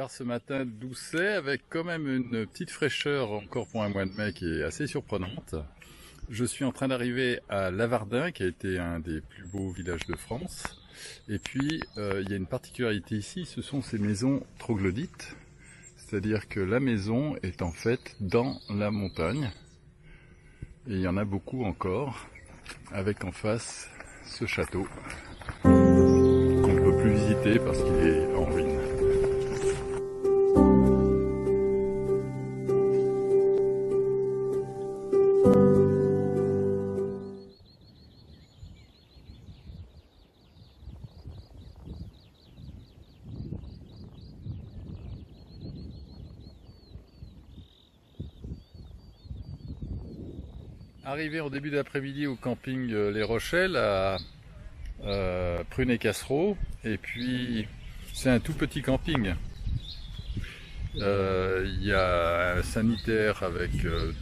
départ ce matin doucet avec quand même une petite fraîcheur encore pour un mois de mai qui est assez surprenante. Je suis en train d'arriver à Lavardin qui a été un des plus beaux villages de France. Et puis il y a une particularité ici, ce sont ces maisons troglodytes. C'est-à-dire que la maison est en fait dans la montagne. Et il y en a beaucoup encore, avec en face ce château qu'on ne peut plus visiter parce qu'il est en ruine. Arrivé en début d'après-midi au camping Les Rochelles à Prunet-Cassereau, et puis c'est un tout petit camping. Il y a un sanitaire avec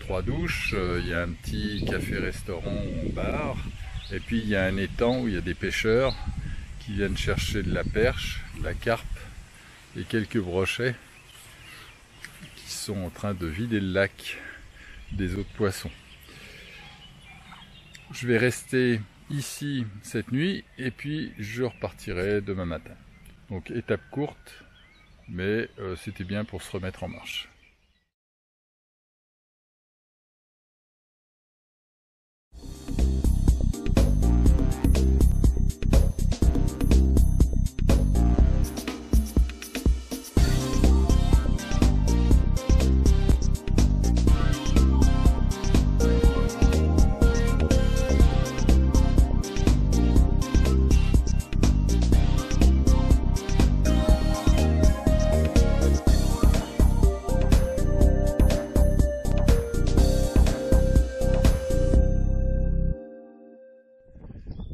3 douches, il y a un petit café-restaurant, bar, et puis il y a un étang où il y a des pêcheurs qui viennent chercher de la perche, de la carpe et quelques brochets qui sont en train de vider le lac des autres poissons. Je vais rester ici cette nuit et puis je repartirai demain matin. Donc étape courte, mais c'était bien pour se remettre en marche.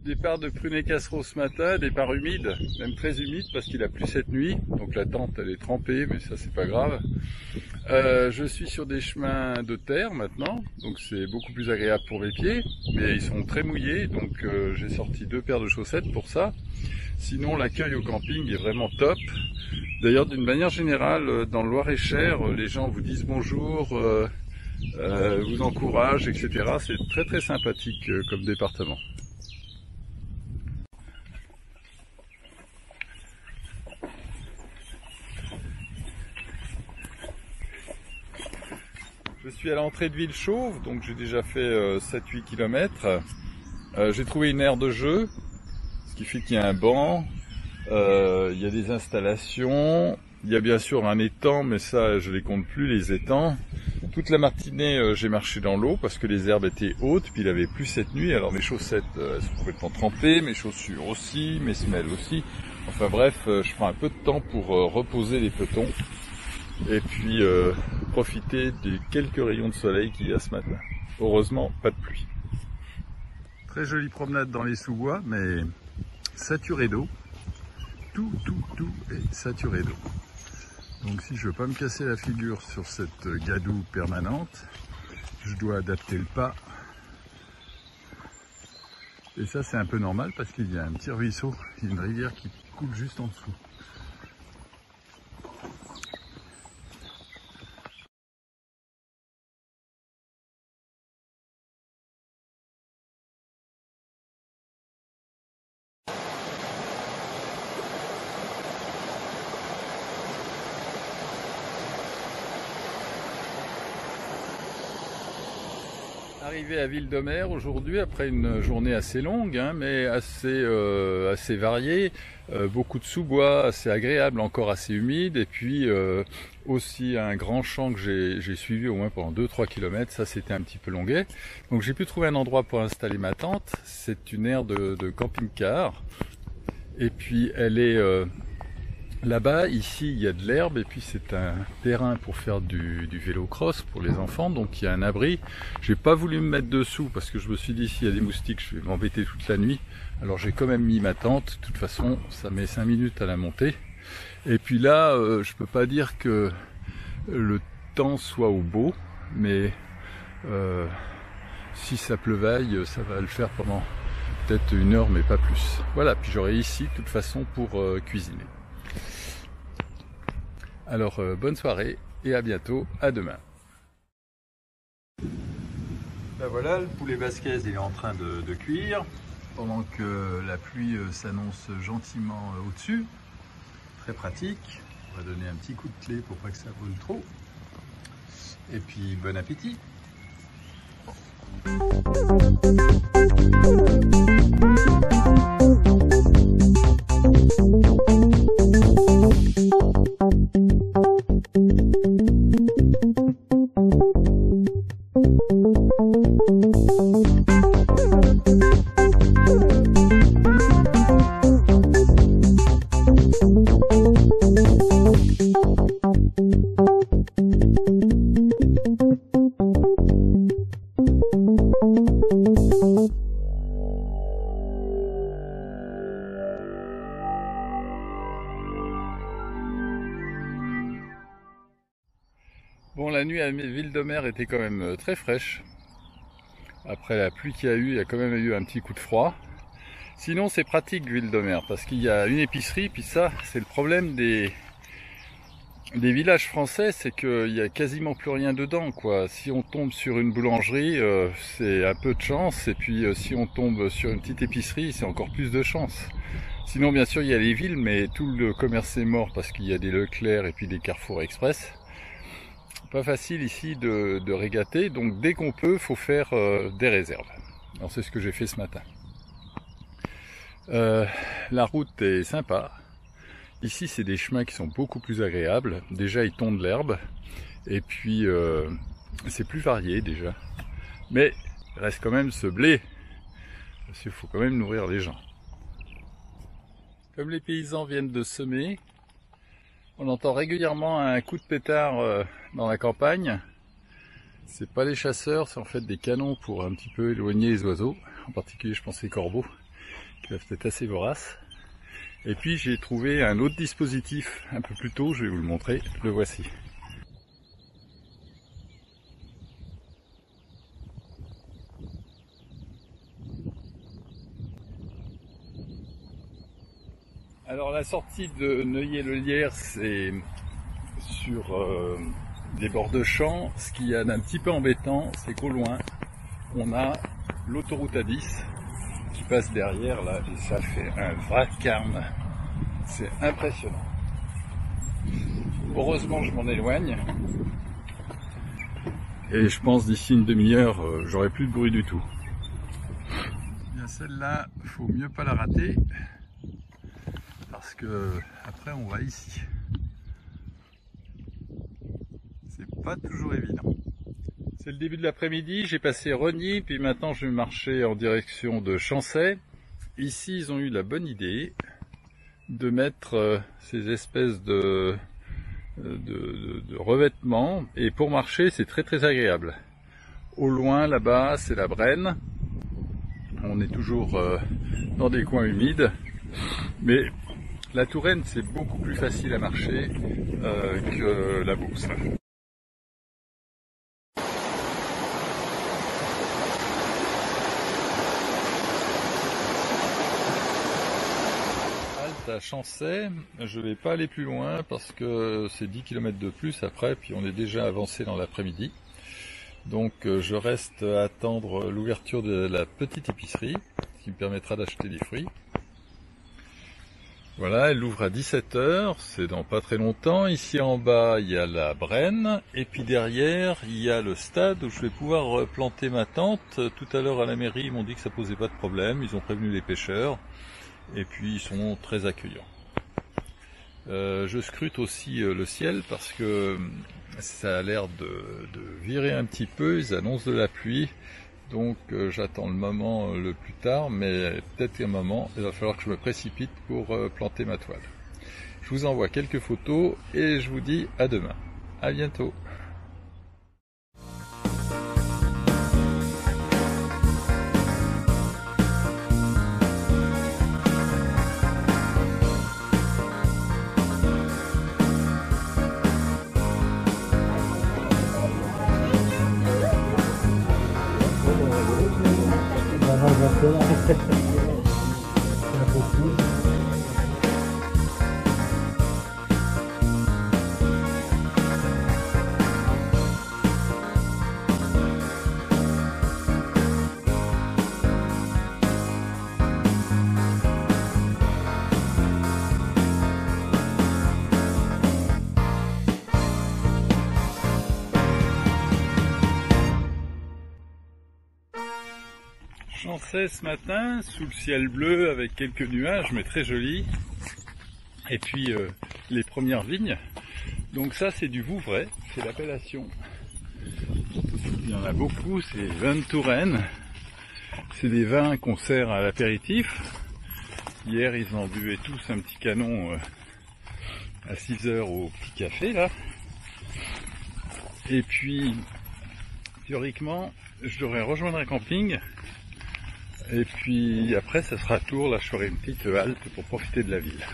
Départ de Prunet-Cassereau ce matin, départ humide, même très humide parce qu'il a plu cette nuit, donc la tente elle est trempée, mais ça c'est pas grave. Je suis sur des chemins de terre maintenant, donc c'est beaucoup plus agréable pour mes pieds, mais ils sont très mouillés, donc j'ai sorti 2 paires de chaussettes pour ça. Sinon l'accueil au camping est vraiment top. D'ailleurs d'une manière générale, dans le Loir-et-Cher, les gens vous disent bonjour, vous encouragent, etc. C'est très très sympathique comme département. Je suis à l'entrée de Villechauve, donc j'ai déjà fait 7-8 km. J'ai trouvé une aire de jeu, ce qui fait qu'il y a un banc, il y a des installations, il y a bien sûr un étang, mais ça je les compte plus les étangs. Toute la matinée j'ai marché dans l'eau parce que les herbes étaient hautes, puis il avait plu cette nuit, alors mes chaussettes elles sont complètement trempées, mes chaussures aussi, mes semelles aussi. Enfin bref, je prends un peu de temps pour reposer les petons. Et puis profiter des quelques rayons de soleil qu'il y a ce matin. Heureusement, pas de pluie. Très jolie promenade dans les sous-bois, mais saturé d'eau. Tout est saturé d'eau. Donc si je veux pas me casser la figure sur cette gadoue permanente, je dois adapter le pas. Et ça c'est un peu normal parce qu'il y a un petit ruisseau, il y a une rivière qui coule juste en dessous. Arrivé à Ville-de-Mer aujourd'hui après une journée assez longue, hein, mais assez variée, beaucoup de sous-bois, assez agréable, encore assez humide, et puis aussi un grand champ que j'ai suivi au moins pendant 2-3 km, ça c'était un petit peu longuet. Donc j'ai pu trouver un endroit pour installer ma tente, c'est une aire de camping-car, et puis elle est là-bas, ici il y a de l'herbe et puis c'est un terrain pour faire du vélo-cross pour les enfants, donc il y a un abri. J'ai pas voulu me mettre dessous parce que je me suis dit s'il y a des moustiques je vais m'embêter toute la nuit. Alors j'ai quand même mis ma tente, de toute façon ça met 5 minutes à la monter. Et puis là, je peux pas dire que le temps soit au beau, mais si ça pleuvaille, ça va le faire pendant peut-être 1 heure mais pas plus. Voilà, puis j'aurai ici de toute façon pour cuisiner. Alors bonne soirée et à bientôt, à demain. Ben voilà, le poulet basquez il est en train de cuire, pendant que la pluie s'annonce gentiment au-dessus. Très pratique. On va donner un petit coup de clé pour pas que ça brûle trop. Et puis bon appétit. Bon, la nuit à Ville-de-Mer était quand même très fraîche. Après la pluie qu'il y a eu, il y a quand même eu un petit coup de froid. Sinon, c'est pratique Ville-de-Mer parce qu'il y a une épicerie. Puis ça, c'est le problème des villages français, c'est qu'il y a quasiment plus rien dedans, quoi. Si on tombe sur une boulangerie, c'est un peu de chance. Et puis si on tombe sur une petite épicerie, c'est encore plus de chance. Sinon, bien sûr, il y a les villes, mais tout le commerce est mort parce qu'il y a des Leclerc et puis des Carrefour Express. Pas facile ici de régater, donc dès qu'on peut, faut faire des réserves. Alors c'est ce que j'ai fait ce matin. La route est sympa. Ici c'est des chemins qui sont beaucoup plus agréables. Déjà ils tondent l'herbe, et puis c'est plus varié déjà. Mais il reste quand même ce blé, parce qu'il faut quand même nourrir les gens. Comme les paysans viennent de semer, on entend régulièrement un coup de pétard dans la campagne. C'est pas les chasseurs, c'est en fait des canons pour un petit peu éloigner les oiseaux. En particulier, je pense les corbeaux, qui doivent être assez voraces. Et puis j'ai trouvé un autre dispositif un peu plus tôt, je vais vous le montrer, le voici. Alors la sortie de Neuillé-le-Lierre, c'est sur des bords de champs. Ce qu'il y a d'un petit peu embêtant, c'est qu'au loin, on a l'autoroute A10 qui passe derrière là, et ça fait un vacarme. C'est impressionnant. Heureusement, je m'en éloigne. Et je pense d'ici une demi-heure, j'aurai plus de bruit du tout. Bien celle-là, faut mieux pas la rater. Parce que après on va ici. C'est pas toujours évident. C'est le début de l'après-midi, j'ai passé Rogny, puis maintenant je vais marcher en direction de Chancey. Ici ils ont eu la bonne idée de mettre ces espèces de revêtements, et pour marcher c'est très très agréable. Au loin là-bas c'est la Brenne, on est toujours dans des coins humides, mais la Touraine, c'est beaucoup plus facile à marcher que la Beauce. Halte à Chancey, je vais pas aller plus loin parce que c'est 10 km de plus après, puis on est déjà avancé dans l'après-midi. Donc je reste à attendre l'ouverture de la petite épicerie qui me permettra d'acheter des fruits. Voilà, elle ouvre à 17 h, c'est dans pas très longtemps. Ici en bas, il y a la Brenne, et puis derrière, il y a le stade où je vais pouvoir planter ma tente. Tout à l'heure à la mairie, ils m'ont dit que ça posait pas de problème, ils ont prévenu les pêcheurs, et puis ils sont très accueillants. Je scrute aussi le ciel parce que ça a l'air de virer un petit peu, ils annoncent de la pluie. Donc j'attends le moment le plus tard, mais peut-être un moment, il va falloir que je me précipite pour planter ma toile. Je vous envoie quelques photos et je vous dis à demain. À bientôt. Marseille ce matin, sous le ciel bleu avec quelques nuages, mais très joli. Et puis les premières vignes. Donc ça c'est du Vouvray, c'est l'appellation. Il y en a beaucoup, c'est vins de Touraine. C'est des vins qu'on sert à l'apéritif. Hier ils en buvaient tous un petit canon à 6 heures au petit café là. Et puis théoriquement je devrais rejoindre un camping. Et puis après ça sera Tours, là je ferai une petite halte pour profiter de la ville.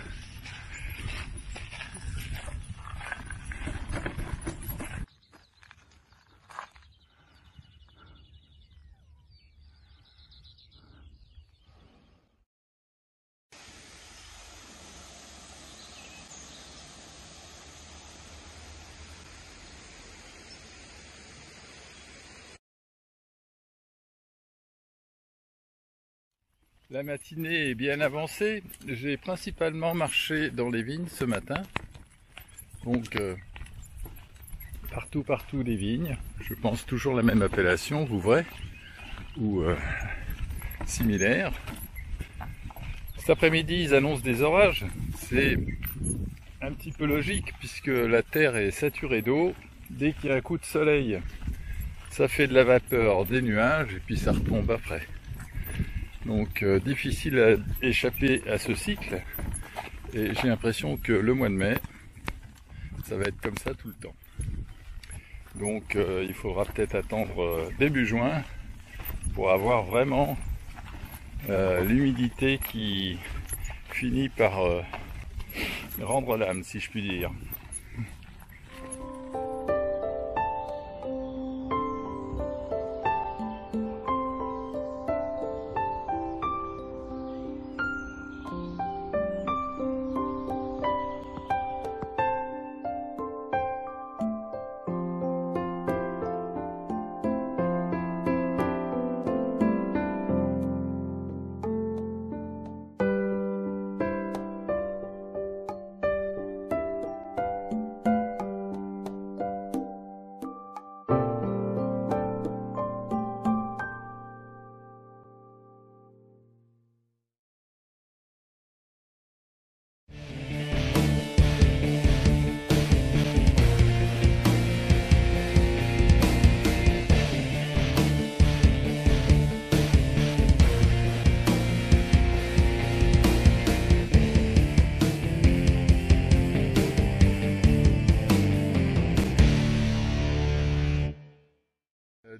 La matinée est bien avancée, j'ai principalement marché dans les vignes ce matin, donc partout des vignes, je pense toujours la même appellation, Vouvray, ou similaire. Cet après-midi ils annoncent des orages, c'est un petit peu logique puisque la terre est saturée d'eau, dès qu'il y a un coup de soleil, ça fait de la vapeur, des nuages, et puis ça retombe après. Donc difficile à échapper à ce cycle et j'ai l'impression que le mois de mai ça va être comme ça tout le temps. Donc il faudra peut-être attendre début juin pour avoir vraiment l'humidité qui finit par rendre l'âme, si je puis dire.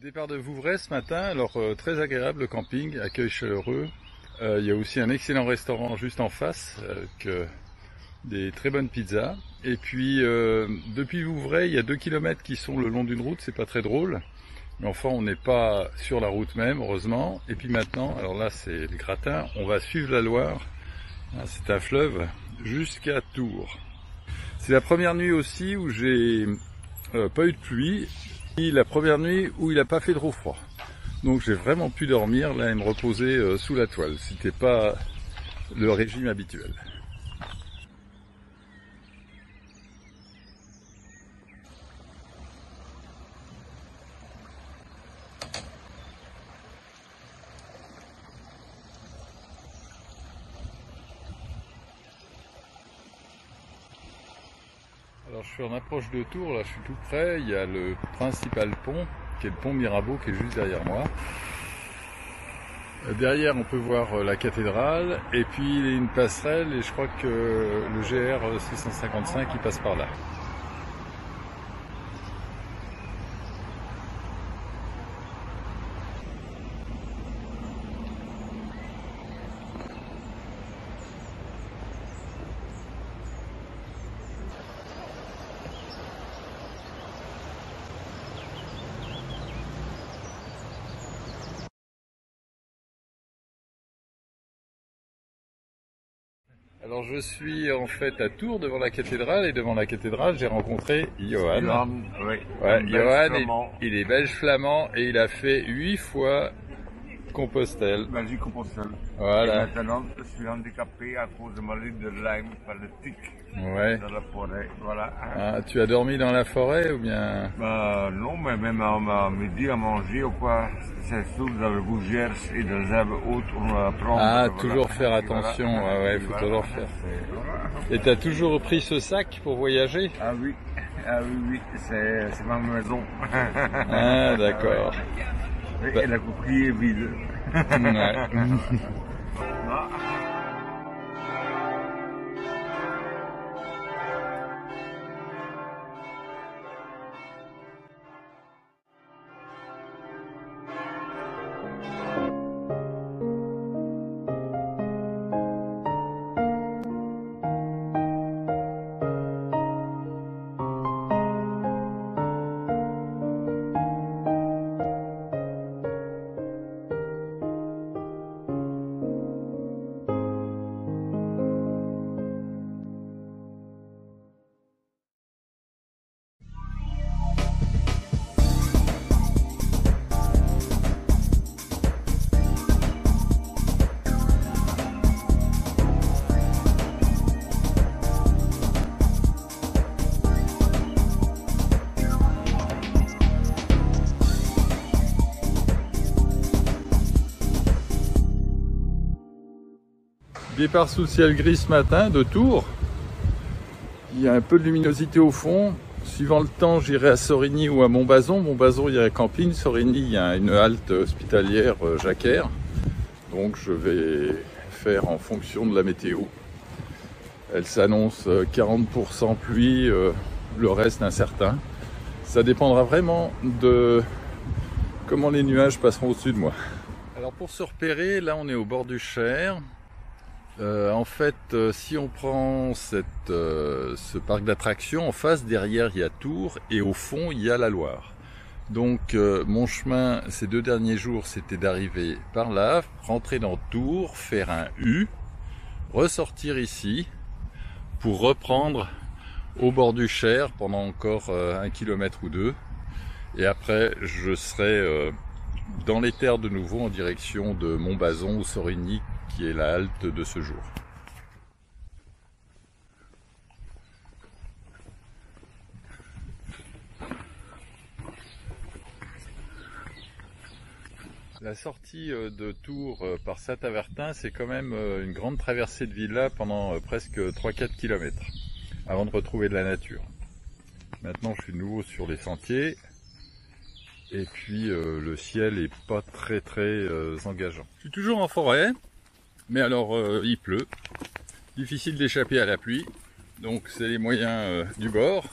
Départ de Vouvray ce matin, alors très agréable le camping, accueil chaleureux. Il y a aussi un excellent restaurant juste en face avec des très bonnes pizzas. Et puis depuis Vouvray, il y a 2 km qui sont le long d'une route, c'est pas très drôle. Mais enfin on n'est pas sur la route même, heureusement. Et puis maintenant, alors là c'est le gratin, on va suivre la Loire, c'est un fleuve, jusqu'à Tours. C'est la première nuit aussi où j'ai pas eu de pluie. La première nuit où il n'a pas fait trop froid. Donc j'ai vraiment pu dormir là et me reposer sous la toile. C'était pas le régime habituel. Alors je suis en approche de Tours, là je suis tout près, il y a le principal pont, qui est le pont Mirabeau, qui est juste derrière moi. Derrière on peut voir la cathédrale, et puis il y a une passerelle, et je crois que le GR 655 il passe par là. Alors je suis en fait à Tours devant la cathédrale, et devant la cathédrale j'ai rencontré Johan. Oui. Ouais, Johan, il est belge flamand et il a fait 8 fois Belgique-Compostelle. Belgique-Compostelle. Voilà. Et maintenant, je suis handicapé à cause de maladie de Lyme par le tic Ouais. dans la forêt. Voilà. Ah, tu as dormi dans la forêt ou bien? Bah, non, mais même à midi à manger ou quoi, c'est surtout dans le gougères et dans les herbes hautes, on va prendre. Ah, voilà. toujours faire Et attention. voilà. Ouais, Et faut voilà. toujours faire. Voilà. Et t'as toujours pris ce sac pour voyager? Ah oui, c'est ma maison. Ah, d'accord. Et la coquille est vide. Ouais. Départ sous ciel gris ce matin de Tours. Il y a un peu de luminosité au fond. Suivant le temps, j'irai à Sorigny ou à Montbazon. Montbazon, il y a un camping. Sorigny, il y a une halte hospitalière jacquère. Donc je vais faire en fonction de la météo. Elle s'annonce 40% pluie, le reste incertain. Ça dépendra vraiment de comment les nuages passeront au-dessus de moi. Alors pour se repérer, là on est au bord du Cher. En fait, si on prend ce parc d'attractions, en face, derrière, il y a Tours et au fond, il y a la Loire. Donc, mon chemin ces 2 derniers jours, c'était d'arriver par là, rentrer dans Tours, faire un U, ressortir ici pour reprendre au bord du Cher pendant encore 1 kilomètre ou 2. Et après, je serai dans les terres de nouveau en direction de Montbazon ou Sorigny, qui est la halte de ce jour. La sortie de Tours par Saint-Avertin, c'est quand même une grande traversée de villa pendant presque 3-4 km avant de retrouver de la nature. Maintenant, je suis de nouveau sur les sentiers et puis le ciel est pas très engageant. Je suis toujours en forêt. Mais alors, il pleut, difficile d'échapper à la pluie, donc c'est les moyens du bord.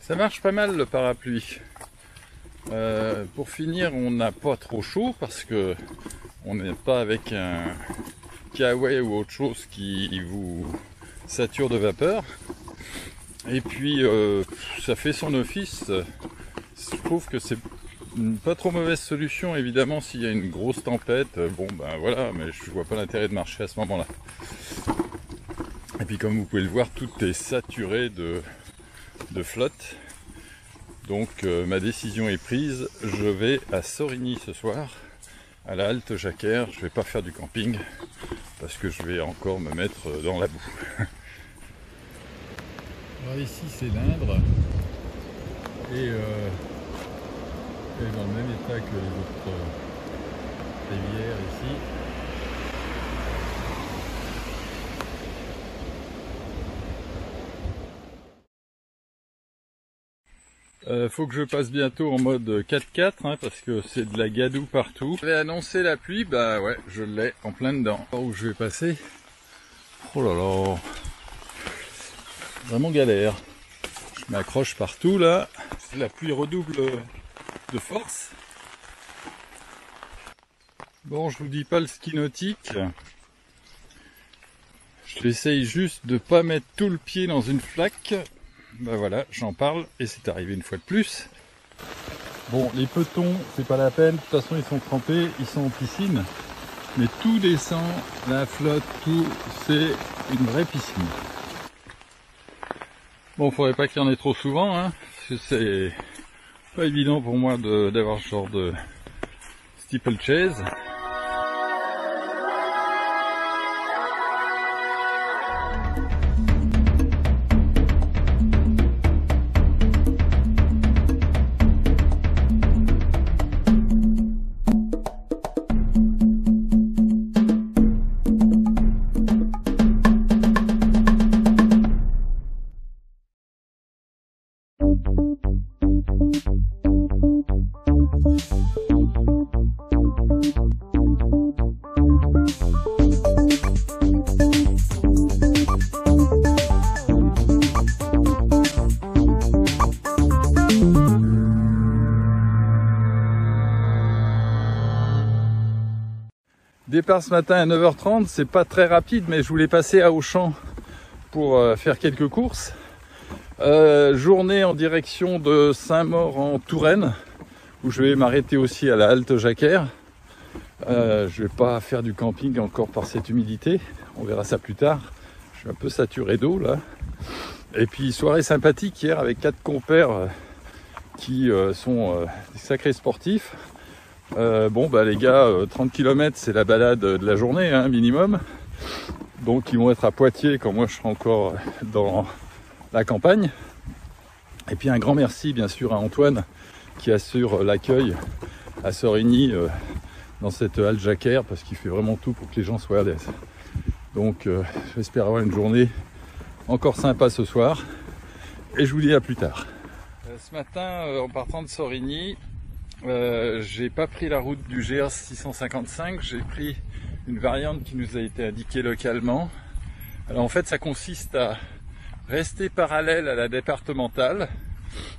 Ça marche pas mal le parapluie. Pour finir, on n'a pas trop chaud parce que on n'est pas avec un Kawaii ou autre chose qui vous sature de vapeur. Et puis, ça fait son office. Je trouve que c'est une pas trop mauvaise solution, évidemment, s'il y a une grosse tempête. Bon, ben voilà, mais je vois pas l'intérêt de marcher à ce moment-là. Et puis, comme vous pouvez le voir, tout est saturé de flotte. Donc, ma décision est prise. Je vais à Sorigny ce soir, à la halte jacquère. Je vais pas faire du camping parce que je vais encore me mettre dans la boue. Alors ici, c'est l'Indre. Et dans le même état que les autres rivières ici. Faut que je passe bientôt en mode 4x4 hein, parce que c'est de la gadoue partout. J'avais annoncé la pluie, bah ouais, je l'ai en plein dedans. Où je vais passer, oh là là, vraiment galère. Je m'accroche partout là, la pluie redouble de force. Bon, je vous dis pas le ski nautique. J'essaye juste de pas mettre tout le pied dans une flaque. Ben voilà, j'en parle et c'est arrivé une fois de plus. Bon, les petons, c'est pas la peine. De toute façon, ils sont trempés, ils sont en piscine. Mais tout descend, la flotte, tout, c'est une vraie piscine. Bon, faudrait pas qu'il y en ait trop souvent, hein. Parce que c'est pas évident pour moi d'avoir ce genre de steeplechase. départ ce matin à 9h30, c'est pas très rapide, mais je voulais passer à Auchan pour faire quelques courses. Journée en direction de Saint-Maur en Touraine, où je vais m'arrêter aussi à la halte Jacquère. Je vais pas faire du camping encore par cette humidité, on verra ça plus tard. Je suis un peu saturé d'eau là. Et puis soirée sympathique hier avec 4 compères qui sont des sacrés sportifs. Les gars, 30 km c'est la balade de la journée hein, minimum. Donc ils vont être à Poitiers quand moi je serai encore dans la campagne. Et puis un grand merci bien sûr à Antoine qui assure l'accueil à Sorigny dans cette halte Jacquère parce qu'il fait vraiment tout pour que les gens soient à l'aise. Donc j'espère avoir une journée encore sympa ce soir et je vous dis à plus tard. Ce matin en partant de Sorigny, j'ai pas pris la route du GR 655, j'ai pris une variante qui nous a été indiquée localement. Alors en fait ça consiste à rester parallèle à la départementale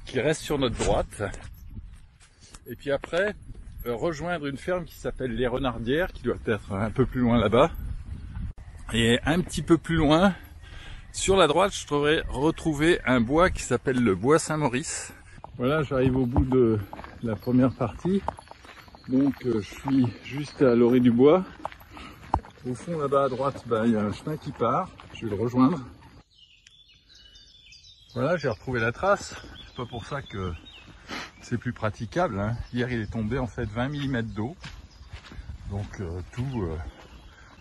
qui reste sur notre droite et puis après rejoindre une ferme qui s'appelle les Renardières qui doit être un peu plus loin là-bas et un petit peu plus loin sur la droite je devrais retrouver un bois qui s'appelle le bois Saint-Maurice. Voilà, j'arrive au bout de la première partie, donc je suis juste à l'orée du bois. Au fond là-bas à droite, il y a un chemin qui part, je vais le rejoindre. Voilà, j'ai retrouvé la trace, c'est pas pour ça que c'est plus praticable. Hein. Hier il est tombé en fait 20 mm d'eau, donc tout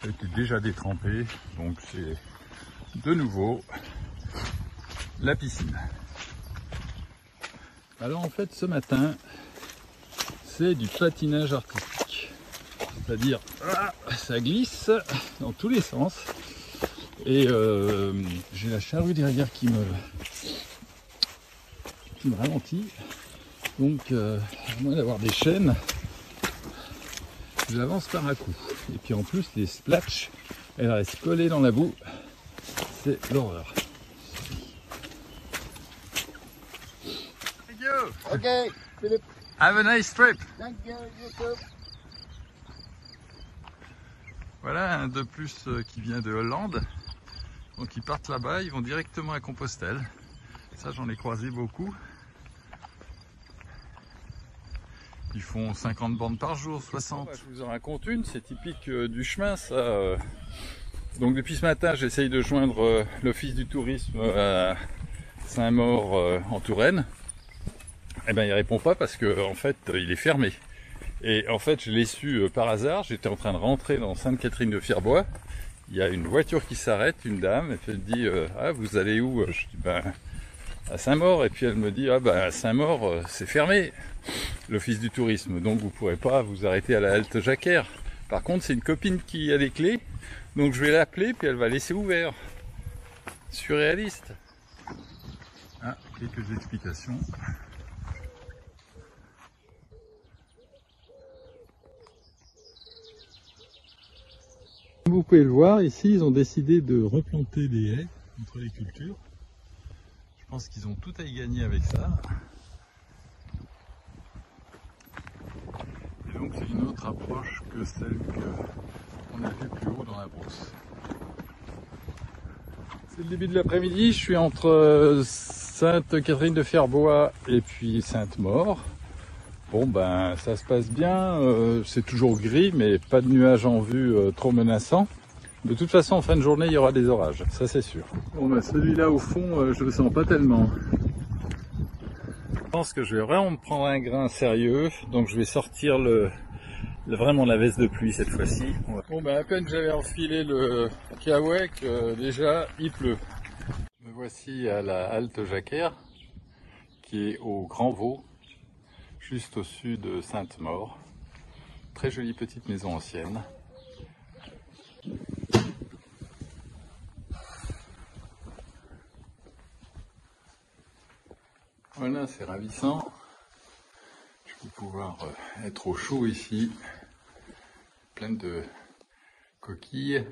a été déjà détrempé, donc c'est de nouveau la piscine. Alors en fait ce matin c'est du patinage artistique, c'est-à-dire ça glisse dans tous les sens et j'ai la charrue derrière qui me ralentit, donc à moins d'avoir des chaînes j'avance par à coup et puis en plus les splashs elles restent collées dans la boue, c'est l'horreur. Okay, Philip. Have a nice trip. Thank you. You too. Voilà un de plus qui vient de Hollande. Donc ils partent là-bas, ils vont directement à Compostelle. Ça j'en ai croisé beaucoup. Ils font 50 bornes par jour, 60. Je vous en raconte une, c'est typique du chemin ça. Donc depuis ce matin j'essaye de joindre l'office du tourisme à Saint-Maur en Touraine. Eh ben il répond pas parce que en fait il est fermé. Et en fait je l'ai su par hasard, j'étais en train de rentrer dans Sainte-Catherine-de-Fierbois. Il y a une voiture qui s'arrête, une dame, et puis elle me dit ah vous allez où? Je dis à Saint-Maur, et puis elle me dit à Saint-Maur c'est fermé, l'office du tourisme, donc vous pourrez pas vous arrêter à la halte Jacquère. Par contre c'est une copine qui a les clés, donc je vais l'appeler puis elle va laisser ouvert. Surréaliste. Quelques explications. Comme vous pouvez le voir, ici ils ont décidé de replanter des haies entre les cultures. Je pense qu'ils ont tout à y gagner avec ça. Et donc c'est une autre approche que celle qu'on a vue plus haut dans la brousse. C'est le début de l'après-midi, je suis entre Sainte-Catherine-de-Fierbois et puis Sainte-Maur. Bon ça se passe bien, c'est toujours gris mais pas de nuages en vue trop menaçants. De toute façon en fin de journée il y aura des orages, ça c'est sûr. Bon celui-là au fond je le sens pas tellement. Je pense que je vais vraiment me prendre un grain sérieux, donc je vais sortir vraiment la veste de pluie cette fois-ci. Bon à peine j'avais enfilé le kawaii déjà il pleut. Me voici à la halte Jacquère qui est au Grand Vaux, juste au sud de Sainte-Maur. Très jolie petite maison ancienne. Voilà, c'est ravissant. Je vais pouvoir être au chaud ici, plein de coquilles.